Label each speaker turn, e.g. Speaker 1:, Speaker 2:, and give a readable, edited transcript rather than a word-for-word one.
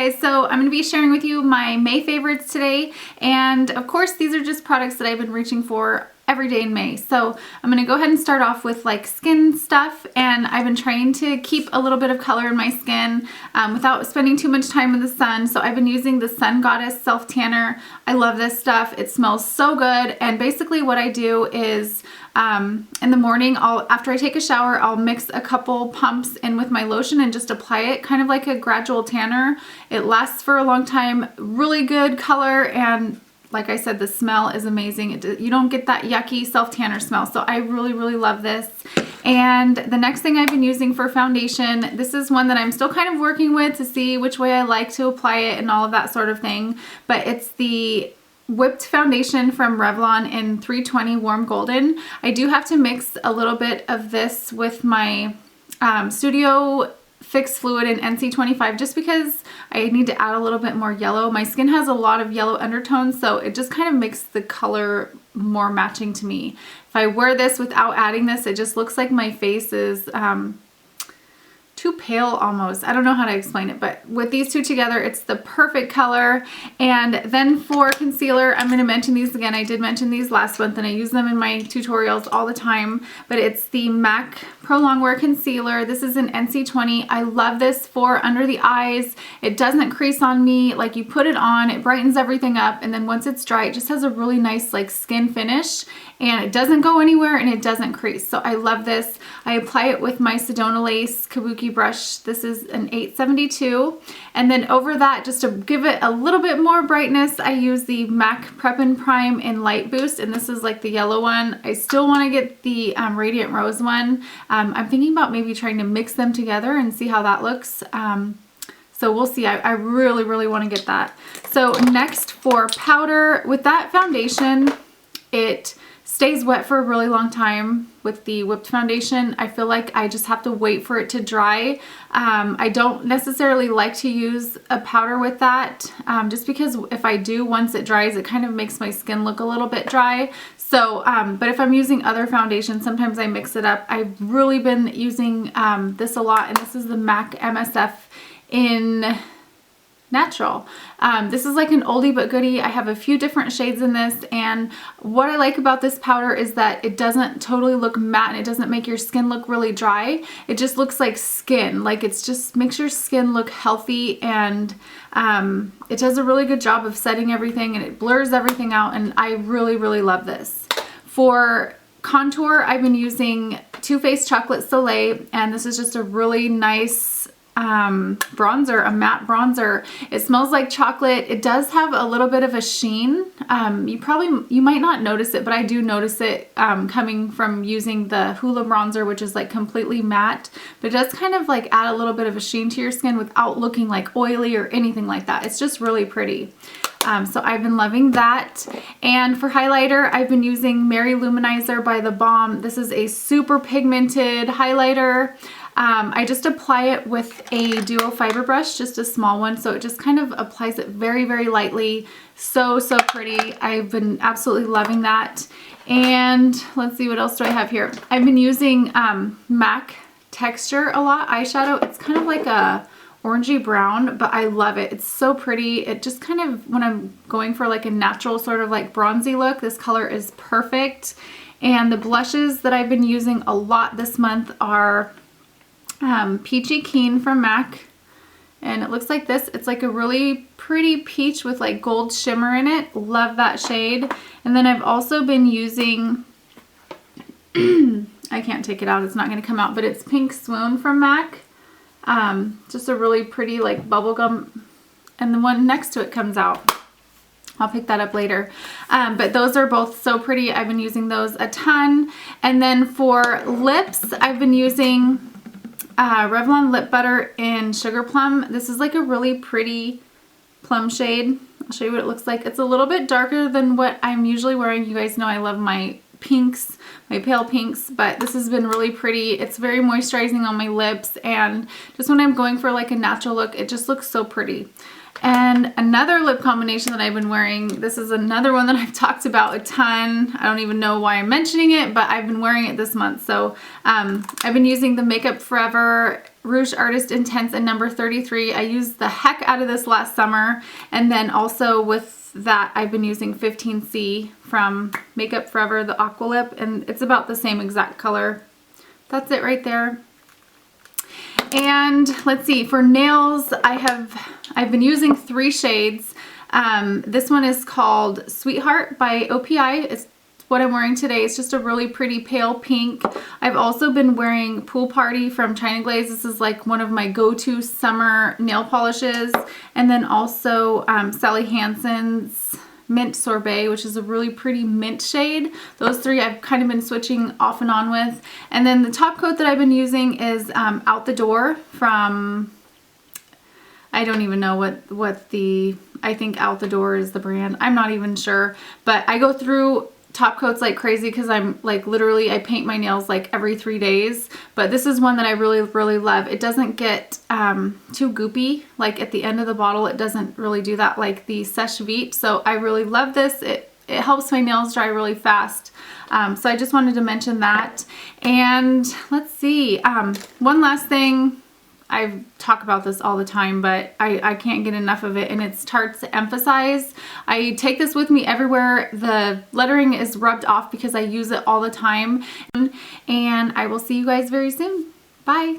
Speaker 1: guys, so I'm going to be sharing with you my May favorites today, and of course these are just products that I've been reaching for every day in May. So I'm going to go ahead and start off with like skin stuff, and I've been trying to keep a little bit of color in my skin without spending too much time in the sun. So I've been using the Sun Goddess Self Tanner. I love this stuff. It smells so good, and basically what I do is in the morning, after I take a shower, I'll mix a couple pumps in with my lotion and just apply it kind of like a gradual tanner. It lasts for a long time, really good color, and like I said, the smell is amazing. You don't get that yucky self-tanner smell. So I really, really love this. And the next thing I've been using for foundation, this is one that I'm still kind of working with to see which way I like to apply it and all of that sort of thing. But it's the Whipped Foundation from Revlon in 320 Warm Golden. I do have to mix a little bit of this with my Studio Fix Fluid in NC25 just because I need to add a little bit more yellow. My skin has a lot of yellow undertones, so it just kind of makes the color more matching to me. If I wear this without adding this, it just looks like my face is too pale almost. I don't know how to explain it, but with these two together, it's the perfect color. And then for concealer, I'm going to mention these again. I did mention these last month and I use them in my tutorials all the time, but it's the MAC Pro Longwear Concealer. This is an NC20. I love this for under the eyes. It doesn't crease on me. Like, you put it on, it brightens everything up, and then once it's dry, it just has a really nice like skin finish, and it doesn't go anywhere and it doesn't crease. So I love this. I apply it with my Sedona Lace Kabuki brush. This is an 872. And then over that, just to give it a little bit more brightness, I use the MAC Prep and Prime in Light Boost, and this is like the yellow one. I still want to get the Radiant Rose one. I'm thinking about maybe trying to mix them together and see how that looks. So we'll see. I really, really want to get that. So next for powder, with that foundation, it stays wet for a really long time. With the Whipped Foundation, I feel like I just have to wait for it to dry. I don't necessarily like to use a powder with that, just because if I do, once it dries, it kind of makes my skin look a little bit dry. So, but if I'm using other foundations, sometimes I mix it up. I've really been using this a lot, and this is the MAC MSF in Natural. This is like an oldie but goodie. I have a few different shades in this, and what I like about this powder is that it doesn't totally look matte and it doesn't make your skin look really dry. It just looks like skin. Like, it's just makes your skin look healthy, and it does a really good job of setting everything, and it blurs everything out, and I really, really love this. For contour, I've been using Too Faced Chocolate Soleil, and this is just a really nice bronzer, a matte bronzer. It smells like chocolate. It does have a little bit of a sheen. You might not notice it, but I do notice it coming from using the Hoola bronzer, which is like completely matte, but it does kind of like add a little bit of a sheen to your skin without looking like oily or anything like that. It's just really pretty. So I've been loving that. And for highlighter, I've been using Mary Luminizer by The Balm. This is a super pigmented highlighter. I just apply it with a duo fiber brush, just a small one, so it just kind of applies it very, very lightly. So, so pretty. I've been absolutely loving that. And let's see, what else do I have here? I've been using MAC Texture a lot eyeshadow. It's kind of like a orangey brown, but I love it. It's so pretty. It just kind of, when I'm going for like a natural sort of like bronzy look, this color is perfect. And the blushes that I've been using a lot this month are Peachy Keen from MAC, and it looks like this. It's like a really pretty peach with like gold shimmer in it. Love that shade. And then I've also been using I can't take it out, it's not going to come out, but it's Pink Swoon from MAC. Just a really pretty like bubblegum, and the one next to it comes out. I'll pick that up later. But those are both so pretty. I've been using those a ton. And then for lips, I've been using Revlon Lip Butter in Sugar Plum. This is like a really pretty plum shade. I'll show you what it looks like. It's a little bit darker than what I'm usually wearing. You guys know I love my pinks, my pale pinks, but this has been really pretty. It's very moisturizing on my lips, and just when I'm going for like a natural look, it just looks so pretty. And another lip combination that I've been wearing, this is another one that I've talked about a ton. I don't even know why I'm mentioning it, but I've been wearing it this month. So I've been using the Makeup Forever Rouge Artist Intense in number 33. I used the heck out of this last summer, and then also with that I've been using 15C from Makeup Forever, the Aqua Lip, and it's about the same exact color. That's it right there. And let's see, for nails, I've been using 3 shades. This one is called Sweetheart by OPI. It's what I'm wearing today. It's just a really pretty pale pink. I've also been wearing Pool Party from China Glaze. This is like one of my go-to summer nail polishes. And then also Sally Hansen's Mint Sorbet, which is a really pretty mint shade. Those 3 I've kind of been switching off and on with. And then the top coat that I've been using is Out the Door from, I don't even know what the, I think Out the Door is the brand. I'm not even sure. But I go through top coats like crazy because I'm like literally, I paint my nails like every 3 days. But this is one that I really love. It doesn't get too goopy. Like at the end of the bottle, it doesn't really do that like the Seche Vite. So I really love this. It helps my nails dry really fast. So I just wanted to mention that. And let's see, one last thing. I talk about this all the time, but I can't get enough of it, and it's Tarte's Emphasize. I take this with me everywhere. The lettering is rubbed off because I use it all the time, and I will see you guys very soon. Bye.